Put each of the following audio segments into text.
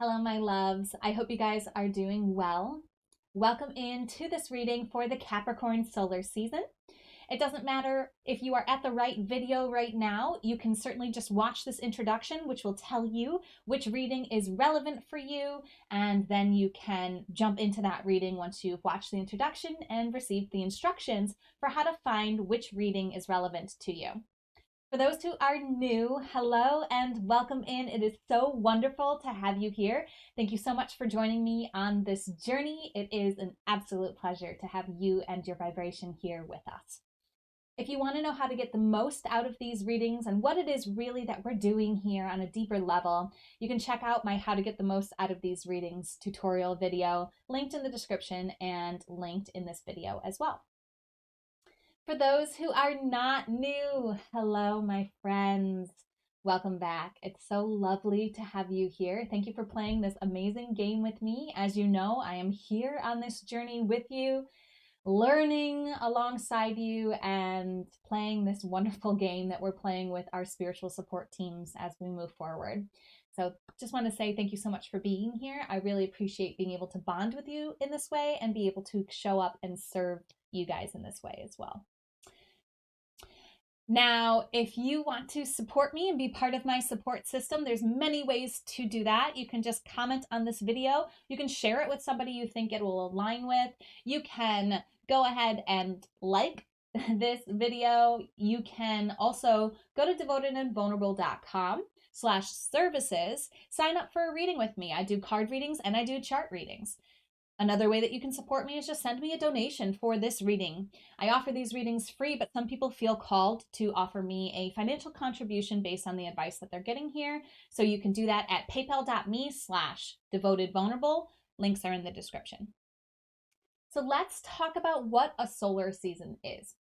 Hello, my loves. I hope you guys are doing well. Welcome into this reading for the Capricorn solar season. It doesn't matter if you are at the right video right now. You can certainly just watch this introduction, which will tell you which reading is relevant for you, and then you can jump into that reading once you've watched the introduction and received the instructions for how to find which reading is relevant to you. For those who are new, hello and welcome in. It is so wonderful to have you here. Thank you so much for joining me on this journey. It is an absolute pleasure to have you and your vibration here with us. If you want to know how to get the most out of these readings and what it is really that we're doing here on a deeper level, you can check out my How to Get the Most Out of These Readings tutorial video, linked in the description and linked in this video as well. For those who are not new, hello, my friends. Welcome back. It's so lovely to have you here. Thank you for playing this amazing game with me. As you know, I am here on this journey with you, learning alongside you and playing this wonderful game that we're playing with our spiritual support teams as we move forward. So just want to say thank you so much for being here. I really appreciate being able to bond with you in this way and be able to show up and serve you guys in this way as well. Now, if you want to support me and be part of my support system, there's many ways to do that. You can just comment on this video. You can share it with somebody you think it will align with. You can go ahead and like this video. You can also go to devotedandvulnerable.com/services, sign up for a reading with me. I do card readings and I do chart readings. Another way that you can support me is just send me a donation for this reading. I offer these readings free, but some people feel called to offer me a financial contribution based on the advice that they're getting here. So you can do that at paypal.me/devotedvulnerable. Links are in the description. So let's talk about what a solar season is.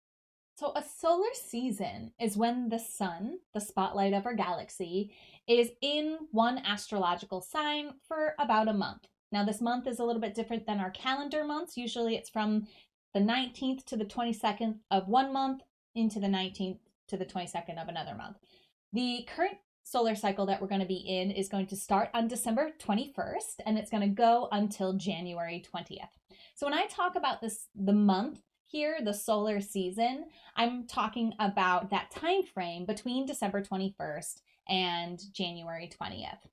So a solar season is when the sun, the spotlight of our galaxy, is in one astrological sign for about a month. Now, this month is a little bit different than our calendar months. Usually it's from the 19th to the 22nd of one month into the 19th to the 22nd of another month. The current solar cycle that we're going to be in is going to start on December 21st, and it's going to go until January 20th. So when I talk about this, the month here, the solar season, I'm talking about that time frame between December 21st and January 20th.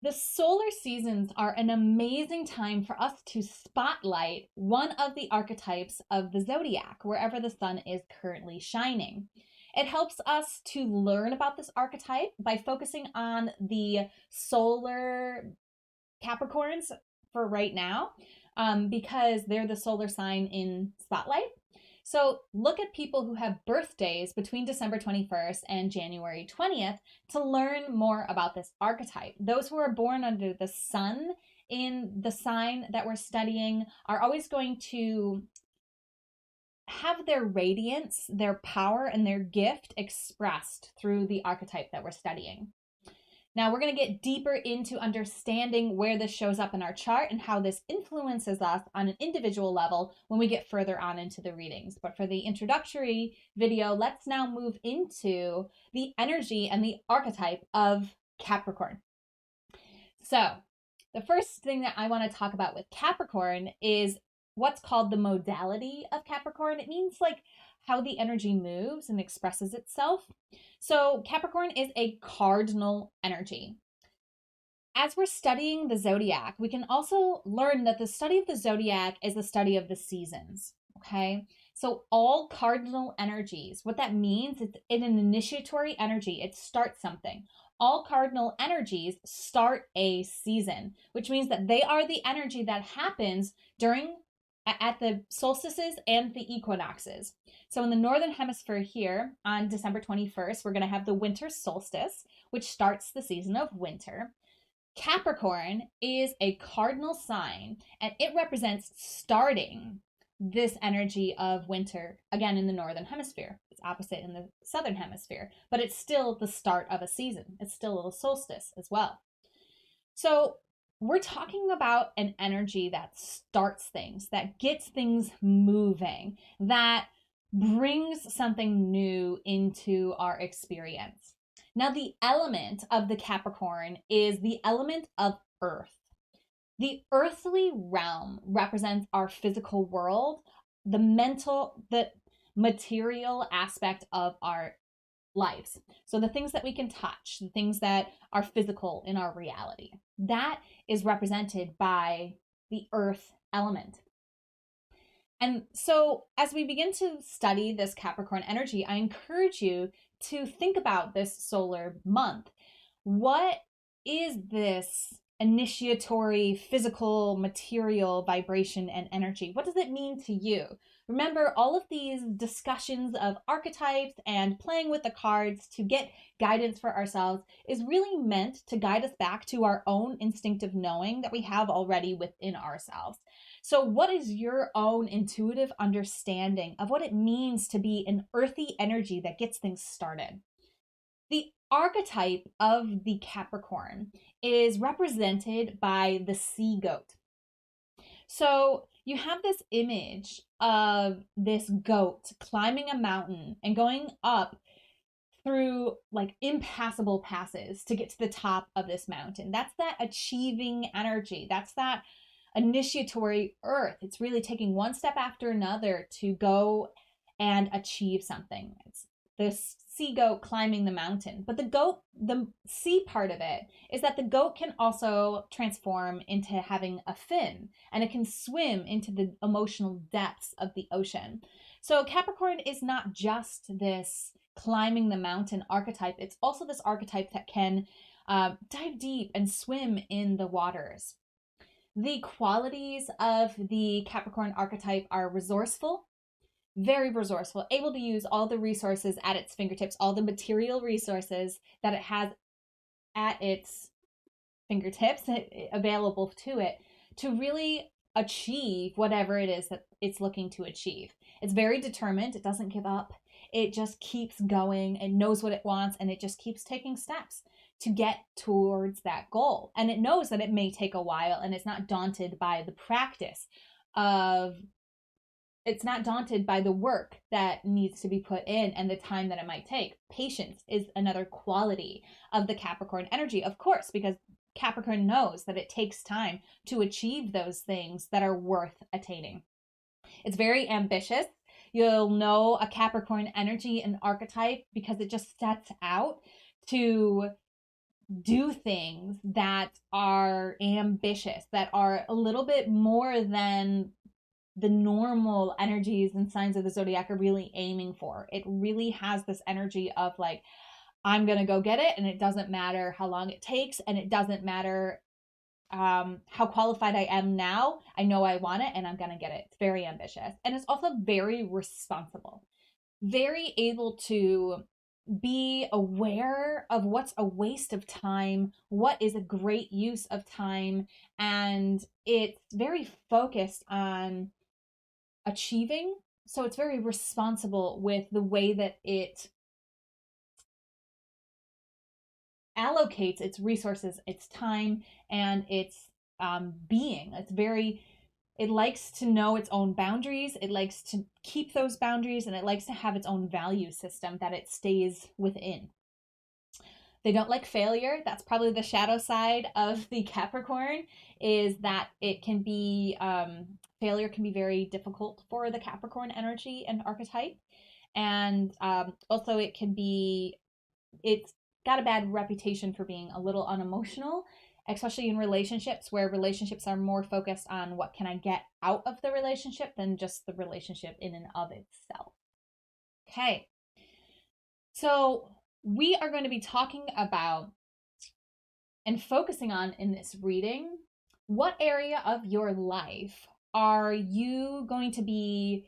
The solar seasons are an amazing time for us to spotlight one of the archetypes of the zodiac, wherever the sun is currently shining. It helps us to learn about this archetype by focusing on the solar Capricorns for right now, because they're the solar sign in spotlight. So look at people who have birthdays between December 21st and January 20th to learn more about this archetype. Those who are born under the sun in the sign that we're studying are always going to have their radiance, their power, and their gift expressed through the archetype that we're studying. Now we're going to get deeper into understanding where this shows up in our chart and how this influences us on an individual level when we get further on into the readings. But for the introductory video, let's now move into the energy and the archetype of Capricorn. So the first thing that I want to talk about with Capricorn is what's called the modality of Capricorn. It means like how the energy moves and expresses itself. So Capricorn is a cardinal energy. As we're studying the zodiac, we can also learn that the study of the zodiac is the study of the seasons, okay? So all cardinal energies, what that means is in an initiatory energy, it starts something. All cardinal energies start a season, which means that they are the energy that happens at the solstices and the equinoxes. So in the Northern Hemisphere here on December 21st, we're going to have the winter solstice, which starts the season of winter. Capricorn is a cardinal sign, and it represents starting this energy of winter, again, in the Northern Hemisphere. It's opposite in the Southern Hemisphere, but it's still the start of a season. It's still a solstice as well. So we're talking about an energy that starts things, that gets things moving, that brings something new into our experience. Now, the element of the Capricorn is the element of earth. The earthly realm represents our physical world, the material aspect of our lives. So the things that we can touch, the things that are physical in our reality, that is represented by the earth element. And so as we begin to study this Capricorn energy, I encourage you to think about this solar month. What is this initiatory, physical, material vibration and energy? What does it mean to you? Remember, all of these discussions of archetypes and playing with the cards to get guidance for ourselves is really meant to guide us back to our own instinctive knowing that we have already within ourselves. So, what is your own intuitive understanding of what it means to be an earthy energy that gets things started? The archetype of the Capricorn is represented by the sea goat. So you have this image of this goat climbing a mountain and going up through like impassable passes to get to the top of this mountain. That's that achieving energy. That's that initiatory earth. It's really taking one step after another to go and achieve something. It's this sea goat climbing the mountain. But the sea part of it is that the goat can also transform into having a fin, and it can swim into the emotional depths of the ocean. So Capricorn is not just this climbing the mountain archetype, it's also this archetype that can dive deep and swim in the waters. The qualities of the Capricorn archetype are resourceful, very resourceful, able to use all the resources at its fingertips, all the material resources that it has at its fingertips available to it to really achieve whatever it is that it's looking to achieve. It's very determined. It doesn't give up. It just keeps going. It knows what it wants, and it just keeps taking steps to get towards that goal. And it knows that it may take a while, and it's not daunted by the practice of it's not daunted by the work that needs to be put in and the time that it might take. Patience is another quality of the Capricorn energy, of course, because Capricorn knows that it takes time to achieve those things that are worth attaining. It's very ambitious. You'll know a Capricorn energy and archetype because it just sets out to do things that are ambitious, that are a little bit more than the normal energies and signs of the zodiac are really aiming for. It really has this energy of like, I'm going to go get it, and it doesn't matter how long it takes, and it doesn't matter how qualified I am now. I know I want it, and I'm going to get it. It's very ambitious. And it's also very responsible, very able to be aware of what's a waste of time, what is a great use of time, and it's very focused on achieving. So it's very responsible with the way that it allocates its resources, its time, and its being. It likes to know its own boundaries. It likes to keep those boundaries, and it likes to have its own value system that it stays within. They don't like failure. That's probably the shadow side of the Capricorn, is that it can be, failure can be very difficult for the Capricorn energy and archetype. And also it's got a bad reputation for being a little unemotional, especially in relationships, where relationships are more focused on what can I get out of the relationship than just the relationship in and of itself. Okay. So we are going to be talking about and focusing on in this reading, what area of your life are you going to be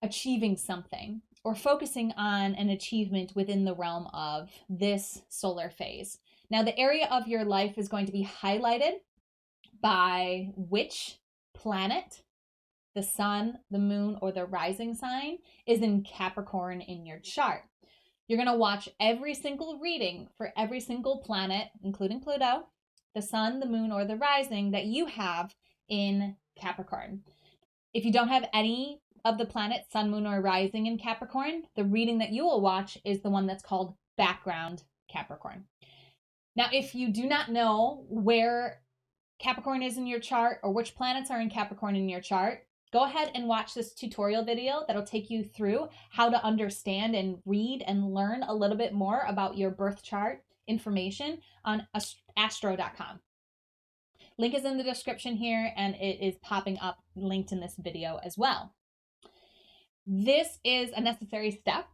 achieving something or focusing on an achievement within the realm of this solar phase. Now, the area of your life is going to be highlighted by which planet, the sun, the moon, or the rising sign is in Capricorn in your chart. You're going to watch every single reading for every single planet, including Pluto, the sun, the moon, or the rising that you have in Capricorn. If you don't have any of the planets, sun, moon, or rising in Capricorn, the reading that you will watch is the one that's called Background Capricorn. Now, if you do not know where Capricorn is in your chart or which planets are in Capricorn in your chart, go ahead and watch this tutorial video that'll take you through how to understand and read and learn a little bit more about your birth chart information on astro.com. Link is in the description here, and it is popping up linked in this video as well. This is a necessary step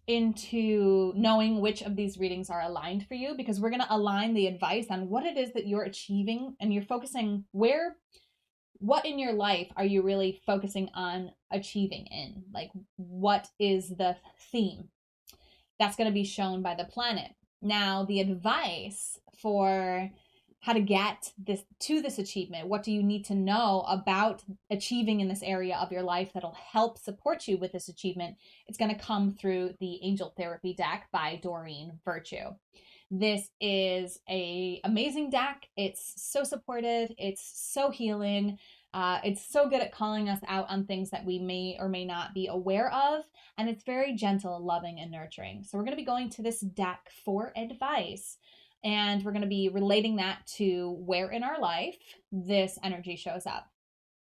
into knowing which of these readings are aligned for you, because we're going to align the advice on what it is that you're achieving, and you're focusing what in your life are you really focusing on achieving in? Like, what is the theme? That's going to be shown by the planet. Now, the advice for how to get this achievement, what do you need to know about achieving in this area of your life that'll help support you with this achievement, it's going to come through the Angel Therapy deck by Doreen, Virture. This is an amazing deck. It's so supportive. It's so healing. It's so good at calling us out on things that we may or may not be aware of. And it's very gentle, loving, and nurturing. So we're going to be going to this deck for advice. And we're going to be relating that to where in our life this energy shows up.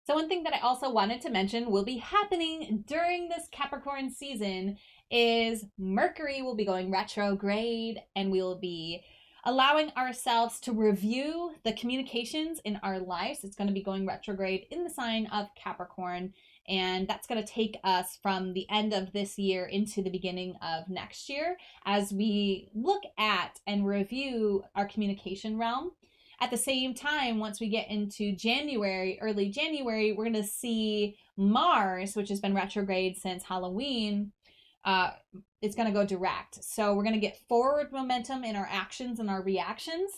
So one thing that I also wanted to mention will be happening during this Capricorn season is Mercury will be going retrograde, and we will be allowing ourselves to review the communications in our lives. It's going to be going retrograde in the sign of Capricorn, and that's going to take us from the end of this year into the beginning of next year as we look at and review our communication realm. At the same time, once we get into January, early January, we're going to see Mars, which has been retrograde since Halloween. It's going to go direct. So we're going to get forward momentum in our actions and our reactions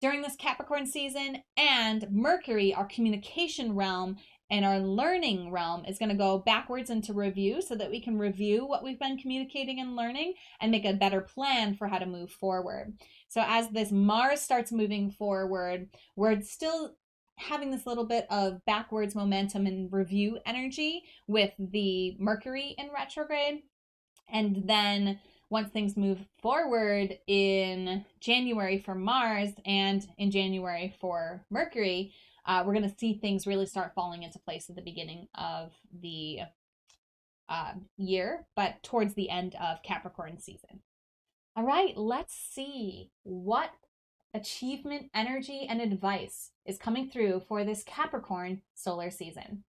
during this Capricorn season. And Mercury, our communication realm and our learning realm, is going to go backwards into review so that we can review what we've been communicating and learning and make a better plan for how to move forward. So as this Mars starts moving forward, we're still having this little bit of backwards momentum and review energy with the Mercury in retrograde. And then once things move forward in January for Mars and in January for Mercury, we're going to see things really start falling into place at the beginning of the year, but towards the end of Capricorn season. All right, let's see what achievement, energy, and advice is coming through for this Capricorn solar season.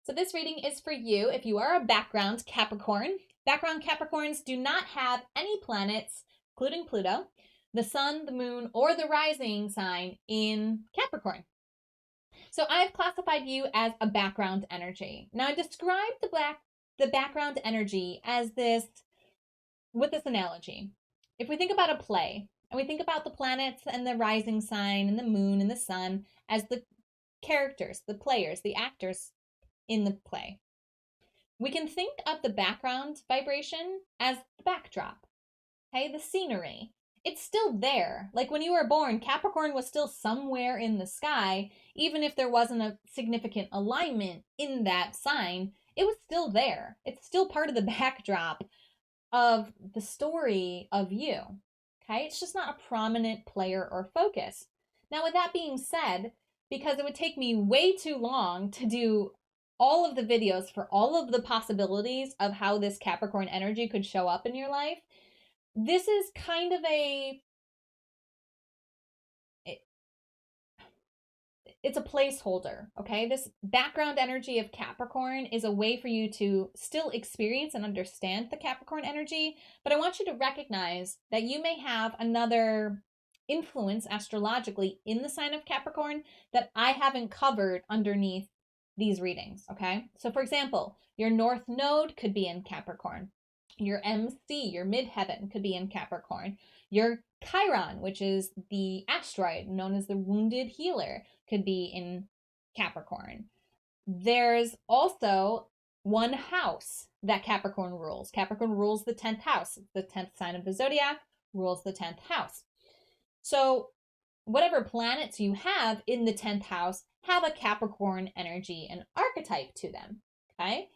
So this reading is for you if you are a background Capricorn. Background Capricorns do not have any planets, including Pluto, the sun, the moon, or the rising sign in Capricorn. So I've classified you as a background energy. Now I describe the background energy as this, with this analogy. If we think about a play, and we think about the planets and the rising sign and the moon and the sun as the characters, the players, the actors in the play, we can think of the background vibration as the backdrop, okay, the scenery. It's still there. Like when you were born, Capricorn was still somewhere in the sky. Even if there wasn't a significant alignment in that sign, it was still there. It's still part of the backdrop of the story of you, okay? It's just not a prominent player or focus. Now, with that being said, because it would take me way too long to do all of the videos for all of the possibilities of how this Capricorn energy could show up in your life, this is kind of it's a placeholder, okay? This background energy of Capricorn is a way for you to still experience and understand the Capricorn energy, but I want you to recognize that you may have another influence astrologically in the sign of Capricorn that I haven't covered underneath these readings, okay? So for example, your North Node could be in Capricorn. Your MC, your midheaven, could be in Capricorn. Your Chiron, which is the asteroid known as the wounded healer, could be in Capricorn. There's also one house that Capricorn rules. Capricorn rules the 10th house. The 10th sign of the zodiac rules the 10th house. So whatever planets you have in the 10th house have a Capricorn energy and archetype to them, okay?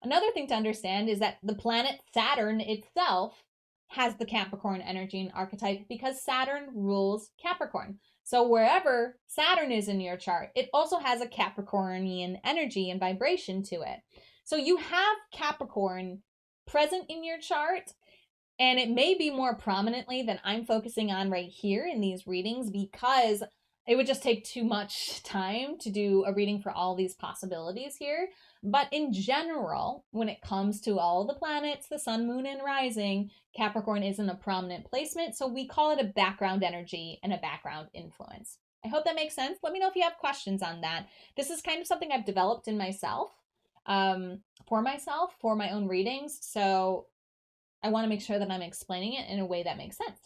Another thing to understand is that the planet Saturn itself has the Capricorn energy and archetype because Saturn rules Capricorn. So wherever Saturn is in your chart, it also has a Capricornian energy and vibration to it. So you have Capricorn present in your chart, and it may be more prominently than I'm focusing on right here in these readings, because it would just take too much time to do a reading for all these possibilities here. But in general, when it comes to all the planets, the sun, moon, and rising, Capricorn isn't a prominent placement, so we call it a background energy and a background influence. I hope that makes sense. Let me know if you have questions on that. This is kind of something I've developed in myself, for my own readings, so I want to make sure that I'm explaining it in a way that makes sense.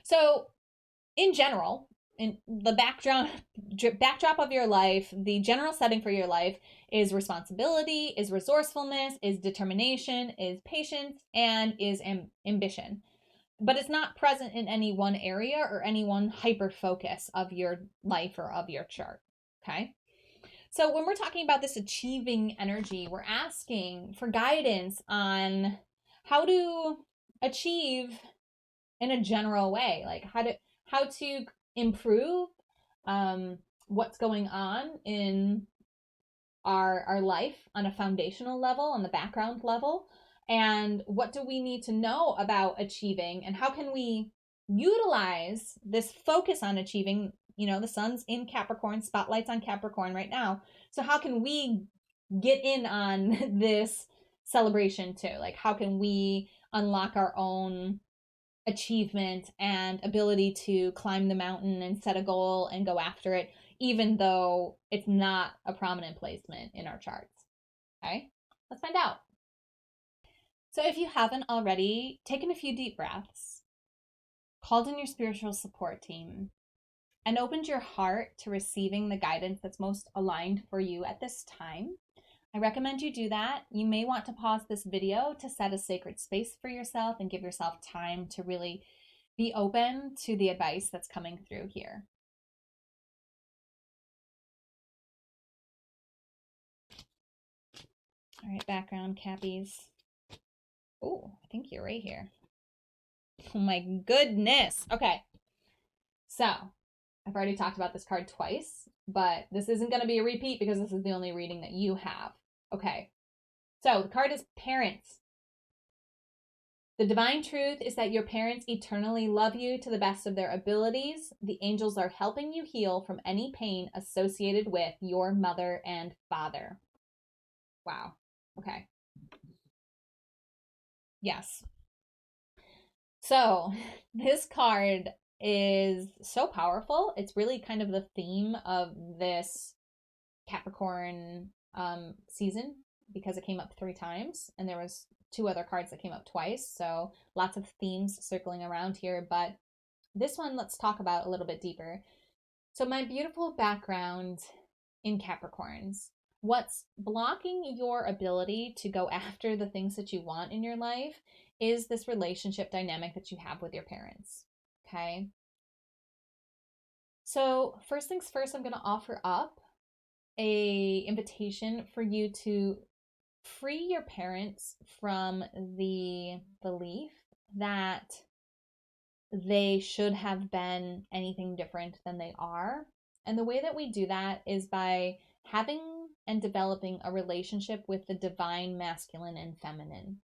So, in general, in the backdrop of your life, the general setting for your life is responsibility, is resourcefulness, is determination, is patience, and is ambition. But it's not present in any one area or any one hyper focus of your life or of your chart. Okay? So when we're talking about this achieving energy, we're asking for guidance on how to achieve in a general way, like how to improve what's going on in our life on a foundational level, on the background level, and what do we need to know about achieving, and how can we utilize this focus on achieving. You know, the sun's in Capricorn, spotlight's on Capricorn right now, so how can we get in on this celebration too? Like, how can we unlock our own achievement and ability to climb the mountain and set a goal and go after it, even though it's not a prominent placement in our charts? Okay, let's find out. So if you haven't already, taken a few deep breaths, called in your spiritual support team, and opened your heart to receiving the guidance that's most aligned for you at this time, I recommend you do that. You may want to pause this video to set a sacred space for yourself and give yourself time to really be open to the advice that's coming through here. All right, background Cappies. Oh, I think you're right here. Oh my goodness. Okay. So, I've already talked about this card twice, but this isn't going to be a repeat because this is the only reading that you have. Okay. So, the card is parents. The divine truth is that your parents eternally love you to the best of their abilities. The angels are helping you heal from any pain associated with your mother and father. Wow. Okay. Yes. So, this card is so powerful. It's really kind of the theme of this Capricorn season, because it came up 3 times and there was 2 other cards that came up twice. So lots of themes circling around here, but this one let's talk about a little bit deeper. So my beautiful background in Capricorns, what's blocking your ability to go after the things that you want in your life is this relationship dynamic that you have with your parents. Okay. So first things first, I'm going to offer up a invitation for you to free your parents from the belief that they should have been anything different than they are. And the way that we do that is by having and developing a relationship with the divine masculine and feminine.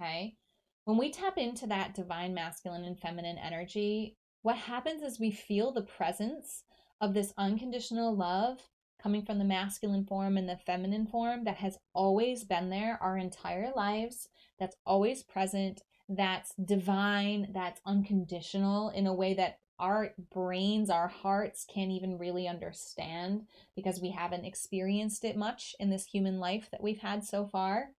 Okay? When we tap into that divine masculine and feminine energy, what happens is we feel the presence of this unconditional love coming from the masculine form and the feminine form that has always been there our entire lives, that's always present, that's divine, that's unconditional in a way that our brains, our hearts can't even really understand because we haven't experienced it much in this human life that we've had so far.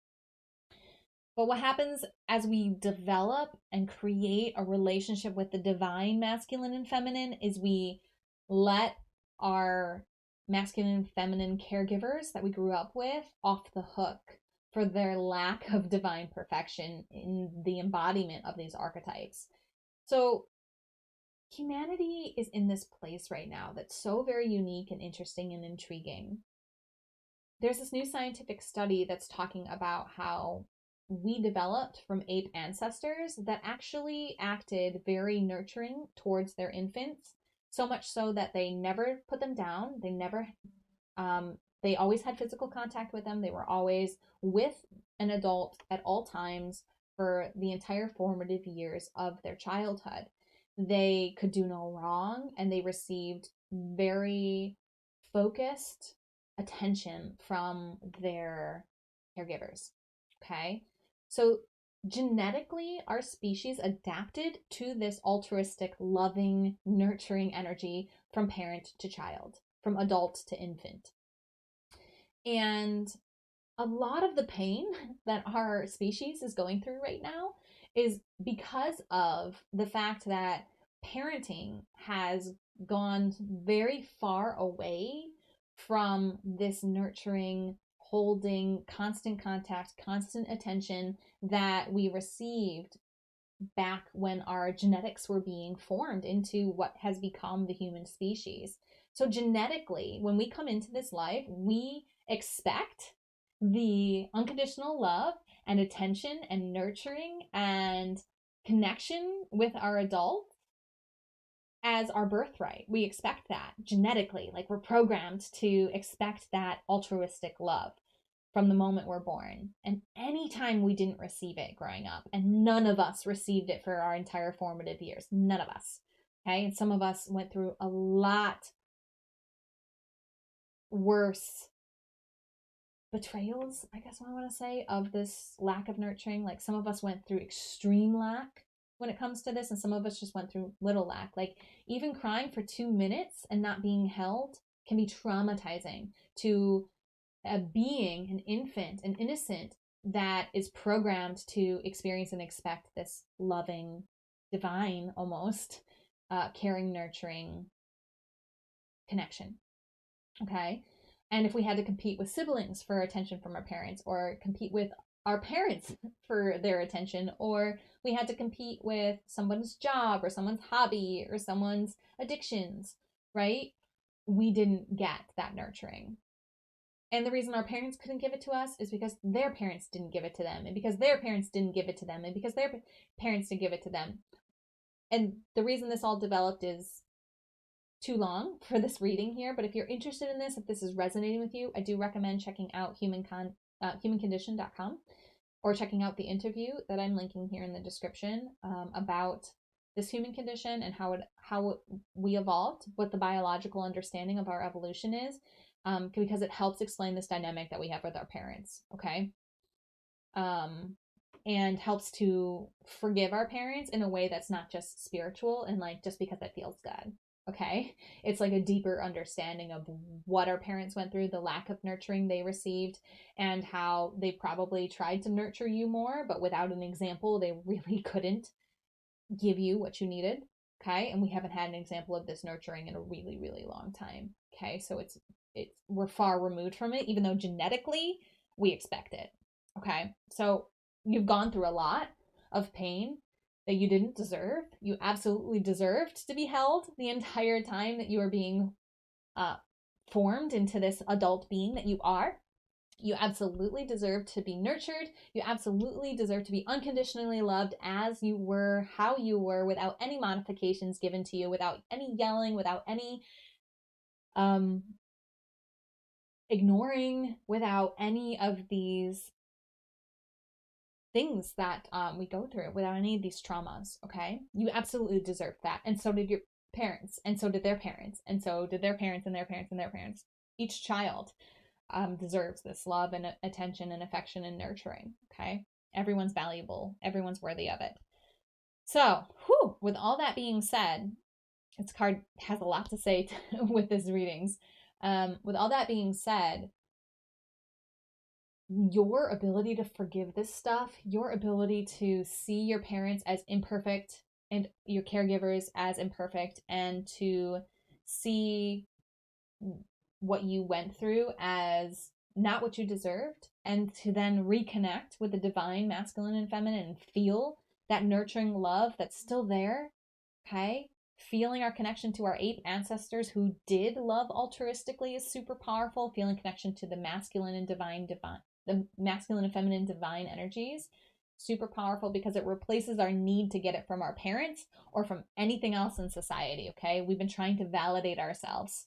But what happens as we develop and create a relationship with the divine masculine and feminine is we let our masculine and feminine caregivers that we grew up with off the hook for their lack of divine perfection in the embodiment of these archetypes. So humanity is in this place right now that's so very unique and interesting and intriguing. There's this new scientific study that's talking about how we developed from ape ancestors that actually acted very nurturing towards their infants, so much so that they never put them down. They always had physical contact with them. They were always with an adult at all times for the entire formative years of their childhood. They could do no wrong, and they received very focused attention from their caregivers. Okay? So genetically, our species adapted to this altruistic, loving, nurturing energy from parent to child, from adult to infant. And a lot of the pain that our species is going through right now is because of the fact that parenting has gone very far away from this nurturing, holding, constant contact, constant attention that we received back when our genetics were being formed into what has become the human species. So genetically, when we come into this life, we expect the unconditional love and attention and nurturing and connection with our adults as our birthright. We expect that genetically, like we're programmed to expect that altruistic love from the moment we're born. And anytime we didn't receive it growing up, and none of us received it for our entire formative years, none of us. Okay. And some of us went through a lot worse betrayals, I guess I want to say, of this lack of nurturing. Like some of us went through extreme lack when it comes to this, and some of us just went through little lack. Like even crying for 2 minutes and not being held can be traumatizing to a being, an infant, an innocent that is programmed to experience and expect this loving, divine, almost caring, nurturing connection. Okay. And if we had to compete with siblings for attention from our parents, or compete with our parents for their attention, or we had to compete with someone's job or someone's hobby or someone's addictions, right? We didn't get that nurturing. And the reason our parents couldn't give it to us is because their parents didn't give it to them, and because their parents didn't give it to them, and because their parents didn't give it to them. And the reason this all developed is too long for this reading here, but if you're interested in this, if this is resonating with you, I do recommend checking out humancondition.com, or checking out the interview that I'm linking here in the description about this human condition and how we evolved, what the biological understanding of our evolution is, because it helps explain this dynamic that we have with our parents, okay? And helps to forgive our parents in a way that's not just spiritual and like just because it feels good. Okay, it's like a deeper understanding of what our parents went through, the lack of nurturing they received, and how they probably tried to nurture you more, but without an example, they really couldn't give you what you needed. Okay, and we haven't had an example of this nurturing in a really, really long time. Okay, so it's we're far removed from it, even though genetically we expect it. Okay, so you've gone through a lot of pain that you didn't deserve. You absolutely deserved to be held the entire time that you were being formed into this adult being that you are. You absolutely deserve to be nurtured. You absolutely deserve to be unconditionally loved as you were, how you were, without any modifications given to you, without any yelling, without any ignoring, without any of these things that we go through, without any of these traumas. Okay, you absolutely deserve that, and so did your parents, and so did their parents, and so did their parents and their parents and their parents. Each child deserves this love and attention and affection and nurturing. Okay, everyone's valuable, everyone's worthy of it. So with all that being said, this card has a lot to say with this readings. With all that being said, your ability to forgive this stuff, your ability to see your parents as imperfect and your caregivers as imperfect, and to see what you went through as not what you deserved, and to then reconnect with the divine masculine and feminine and feel that nurturing love that's still there. Okay, feeling our connection to our ape ancestors who did love altruistically is super powerful. Feeling connection to the masculine and divine the masculine and feminine divine energies. Super powerful because it replaces our need to get it from our parents or from anything else in society, okay? We've been trying to validate ourselves.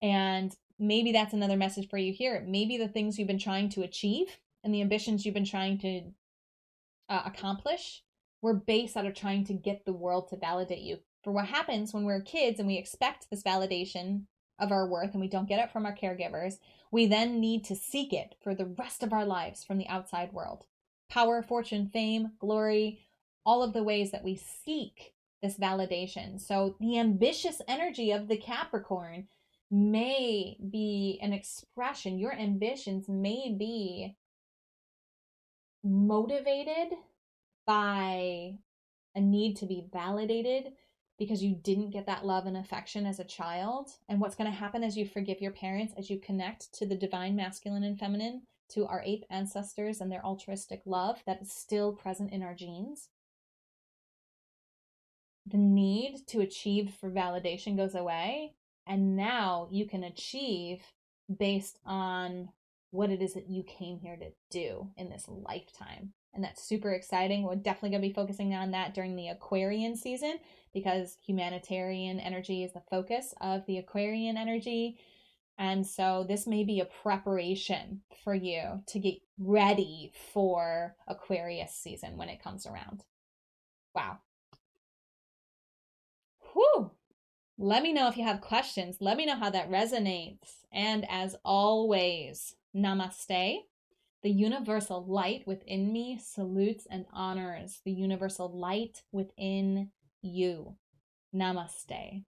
And maybe that's another message for you here. Maybe the things you've been trying to achieve and the ambitions you've been trying to accomplish were based out of trying to get the world to validate you. For what happens when we're kids and we expect this validation of our worth and we don't get it from our caregivers, we then need to seek it for the rest of our lives from the outside world. Power, fortune, fame, glory, all of the ways that we seek this validation. So the ambitious energy of the Capricorn may be an expression. Your ambitions may be motivated by a need to be validated because you didn't get that love and affection as a child. And what's going to happen as you forgive your parents, as you connect to the divine masculine and feminine, to our ape ancestors and their altruistic love that is still present in our genes, the need to achieve for validation goes away. And now you can achieve based on what it is that you came here to do in this lifetime. And that's super exciting. We're definitely going to be focusing on that during the Aquarian season because humanitarian energy is the focus of the Aquarian energy. And so this may be a preparation for you to get ready for Aquarius season when it comes around. Wow. Whew. Let me know if you have questions. Let me know how that resonates. And as always, namaste. The universal light within me salutes and honors the universal light within you. Namaste.